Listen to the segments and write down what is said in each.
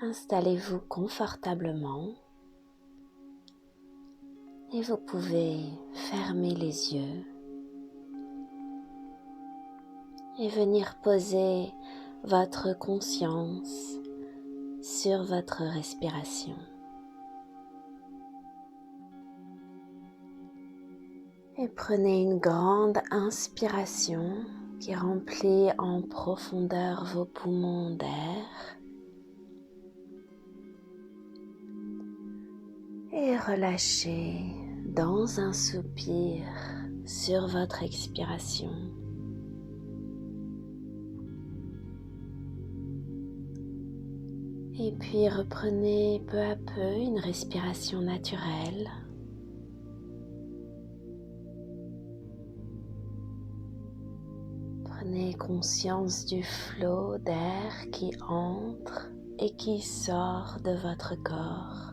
Installez-vous confortablement et vous pouvez fermer les yeux et venir poser votre conscience sur votre respiration. Et prenez une grande inspiration qui remplit en profondeur vos poumons d'air. Et relâchez dans un soupir sur votre expiration. Et puis reprenez peu à peu une respiration naturelle. Prenez conscience du flot d'air qui entre et qui sort de votre corps.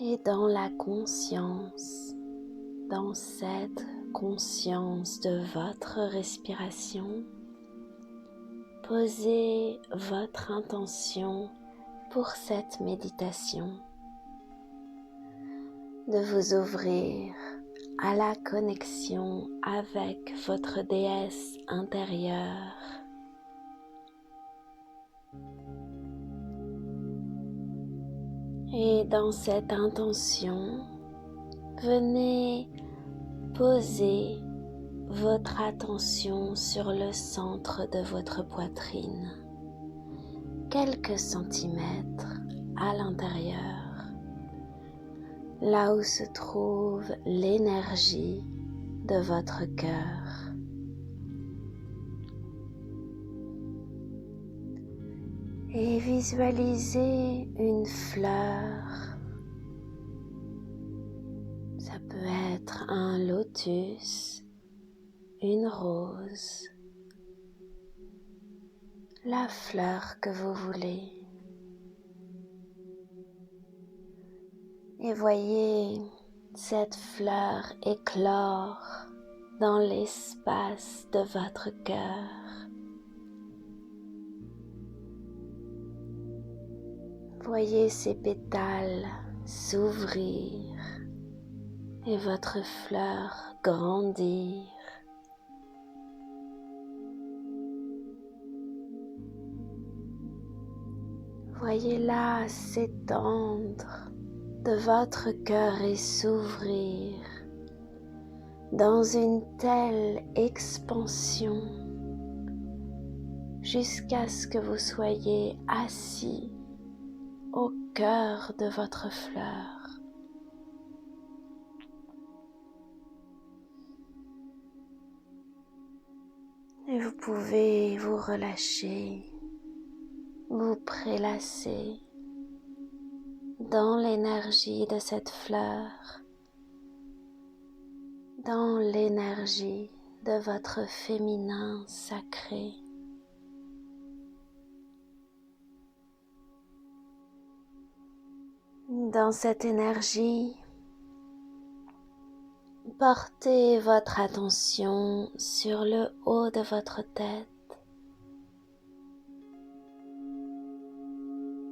Et dans la conscience, dans cette conscience de votre respiration, posez votre intention pour cette méditation, de vous ouvrir à la connexion avec votre déesse intérieure. Et dans cette intention, venez poser votre attention sur le centre de votre poitrine, quelques centimètres à l'intérieur, là où se trouve l'énergie de votre cœur. Et visualisez une fleur. Ça peut être un lotus, une rose, la fleur que vous voulez. Et voyez cette fleur éclore dans l'espace de votre cœur. Voyez ces pétales s'ouvrir et votre fleur grandir. Voyez-la s'étendre de votre cœur et s'ouvrir dans une telle expansion jusqu'à ce que vous soyez assis au cœur de votre fleur. Et vous pouvez vous relâcher, vous prélasser dans l'énergie de cette fleur, dans l'énergie de votre féminin sacré. Dans cette énergie, portez votre attention sur le haut de votre tête.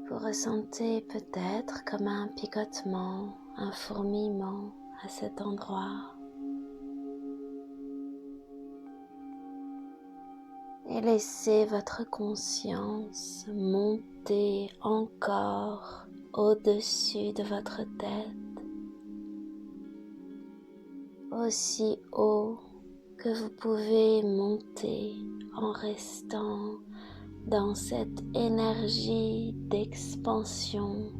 Vous ressentez peut-être comme un picotement, un fourmillement à cet endroit. Et laissez votre conscience monter encore au-dessus de votre tête, aussi haut que vous pouvez monter en restant dans cette énergie d'expansion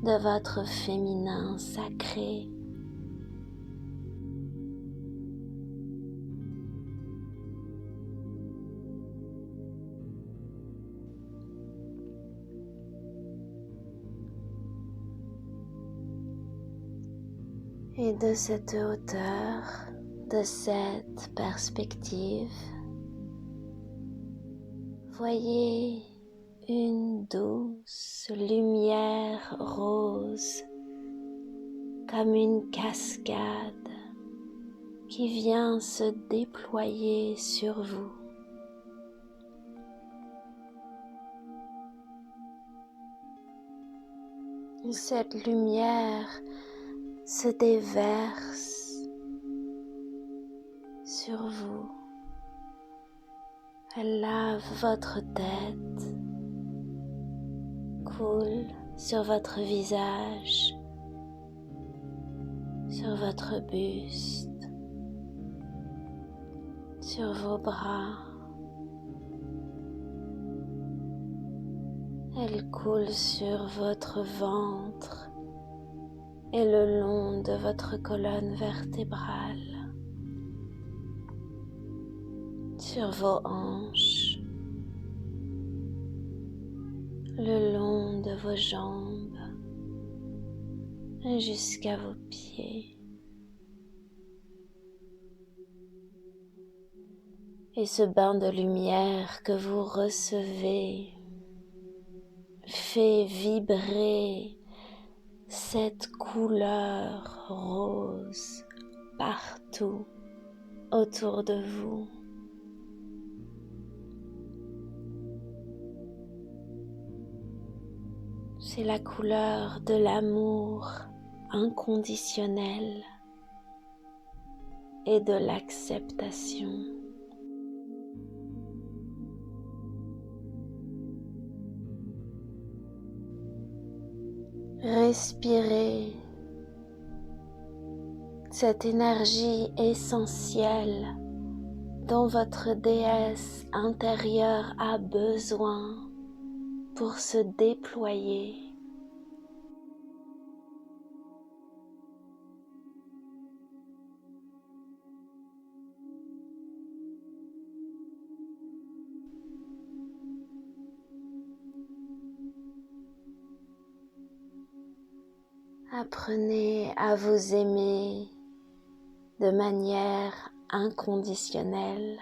de votre féminin sacré. Et de cette hauteur, de cette perspective, voyez une douce lumière rose comme une cascade qui vient se déployer sur vous. Cette lumière se déverse sur vous. Elle lave votre tête, coule sur votre visage, sur votre buste, sur vos bras. Elle coule sur votre ventre et le long de votre colonne vertébrale, sur vos hanches, le long de vos jambes jusqu'à vos pieds. Et ce bain de lumière que vous recevez fait vibrer cette couleur rose partout autour de vous. C'est la couleur de l'amour inconditionnel et de l'acceptation. Respirez cette énergie essentielle dont votre déesse intérieure a besoin pour se déployer. Apprenez à vous aimer de manière inconditionnelle,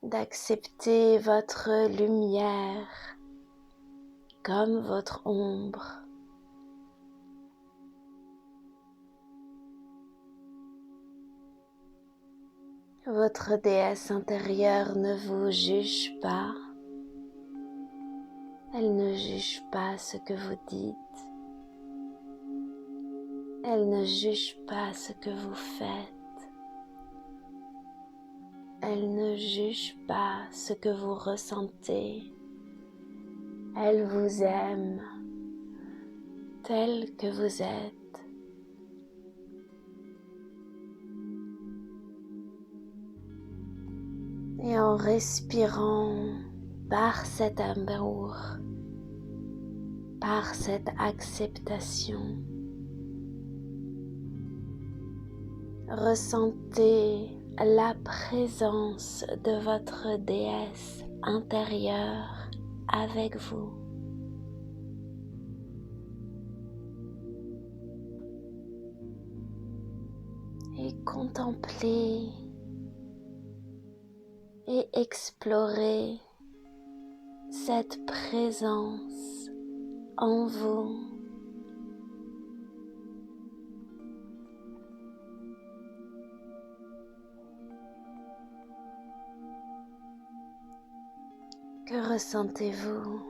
d'accepter votre lumière comme votre ombre. Votre déesse intérieure ne vous juge pas. Elle ne juge pas ce que vous dites. Elle ne juge pas ce que vous faites. Elle ne juge pas ce que vous ressentez. Elle vous aime tel que vous êtes. Et en respirant par cet amour, par cette acceptation, ressentez la présence de votre déesse intérieure avec vous. Et contemplez et explorez cette présence en vous. Que ressentez-vous?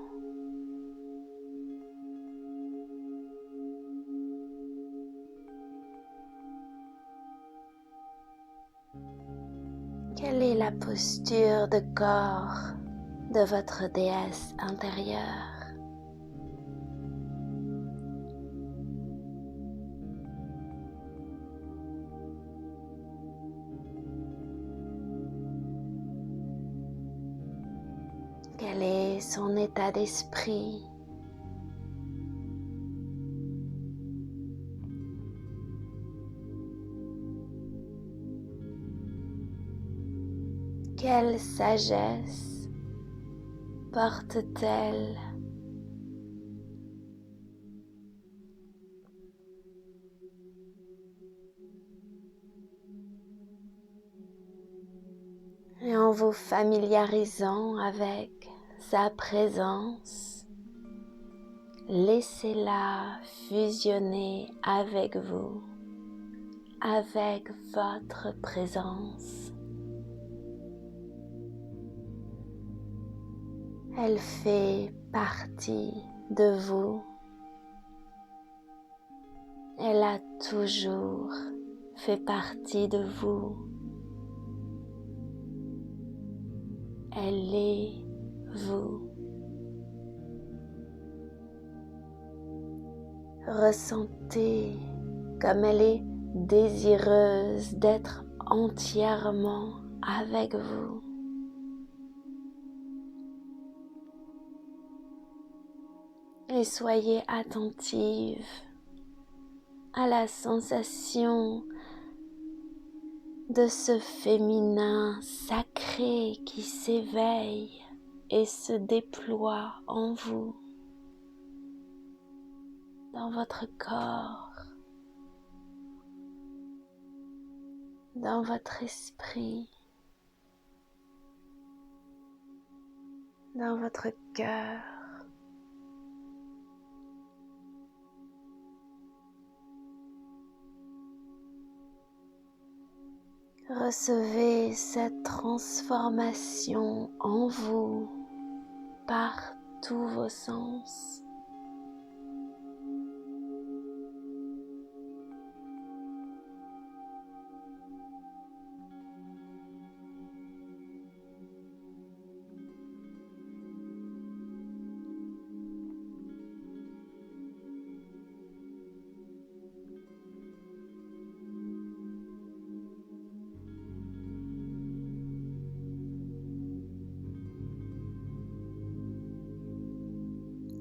Quelle est la posture de corps de votre déesse intérieure? Quel est son état d'esprit? Quelle sagesse porte-t-elle? Et en vous familiarisant avec sa présence, laissez-la fusionner avec vous, avec votre présence. Elle fait partie de vous. Elle a toujours fait partie de vous. Elle est vous. Ressentez comme elle est désireuse d'être entièrement avec vous. Et soyez attentive à la sensation de ce féminin sacré qui s'éveille et se déploie en vous, dans votre corps, dans votre esprit, dans votre cœur. Recevez cette transformation en vous par tous vos sens.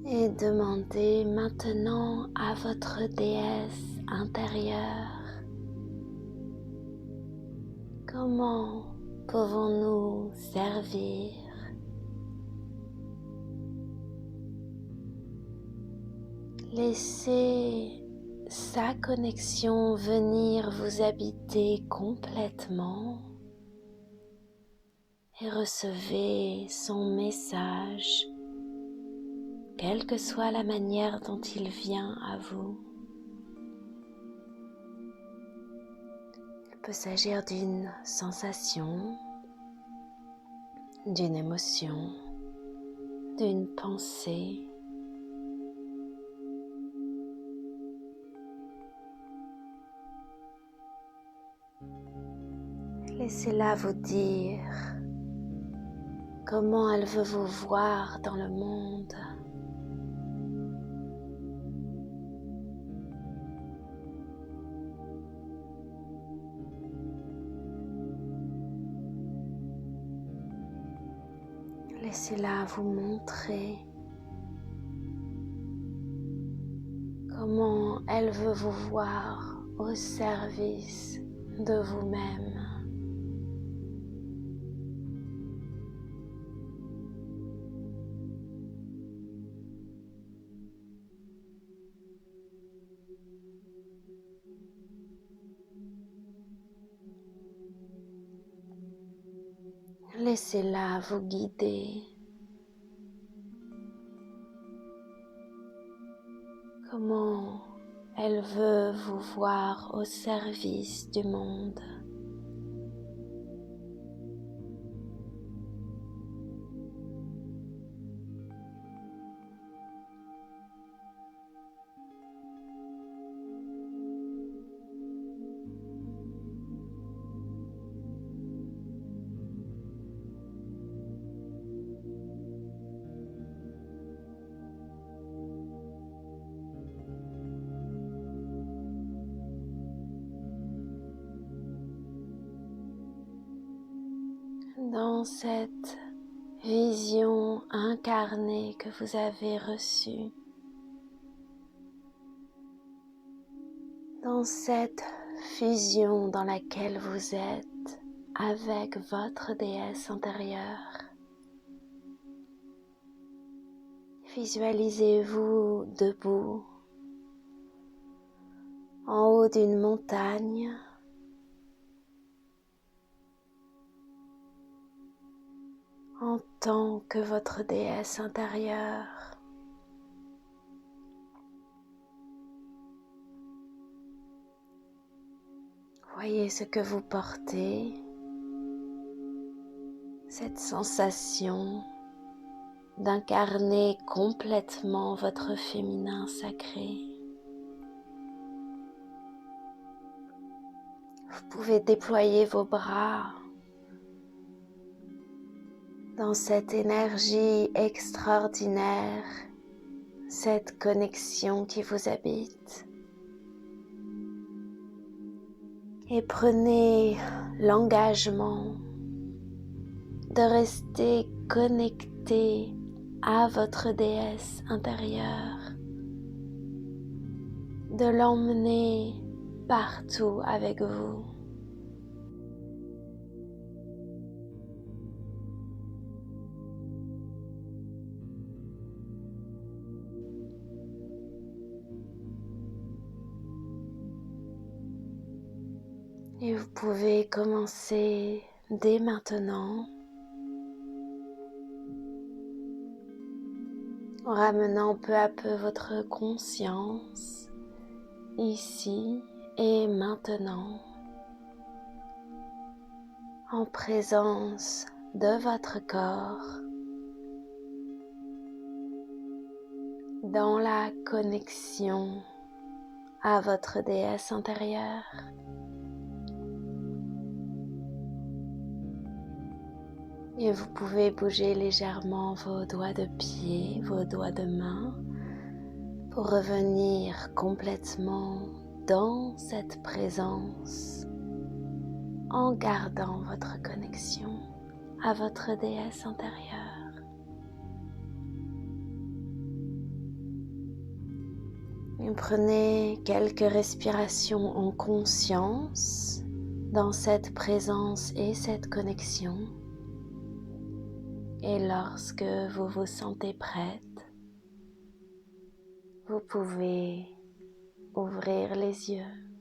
Et demandez maintenant à votre déesse intérieure: comment pouvons-nous servir? Laissez sa connexion venir vous habiter complètement et recevez son message, quelle que soit la manière dont il vient à vous. Il peut s'agir d'une sensation, d'une émotion, d'une pensée. Laissez-la vous dire comment elle veut vous voir dans le monde. Laissez-la vous montrer comment elle veut vous voir au service de vous-même. Laissez-la vous guider. Comment elle veut vous voir au service du monde. Dans cette vision incarnée que vous avez reçue, dans cette fusion dans laquelle vous êtes avec votre déesse intérieure, visualisez-vous debout en haut d'une montagne, en tant que votre déesse intérieure. Voyez ce que vous portez, cette sensation d'incarner complètement votre féminin sacré. Vous pouvez déployer vos bras dans cette énergie extraordinaire, cette connexion qui vous habite. Et prenez l'engagement de rester connecté à votre déesse intérieure, de l'emmener partout avec vous. Et vous pouvez commencer dès maintenant en ramenant peu à peu votre conscience ici et maintenant en présence de votre corps dans la connexion à votre déesse intérieure. Et vous pouvez bouger légèrement vos doigts de pied, vos doigts de main pour revenir complètement dans cette présence en gardant votre connexion à votre déesse intérieure. Et prenez quelques respirations en conscience dans cette présence et cette connexion. Et lorsque vous vous sentez prête, vous pouvez ouvrir les yeux.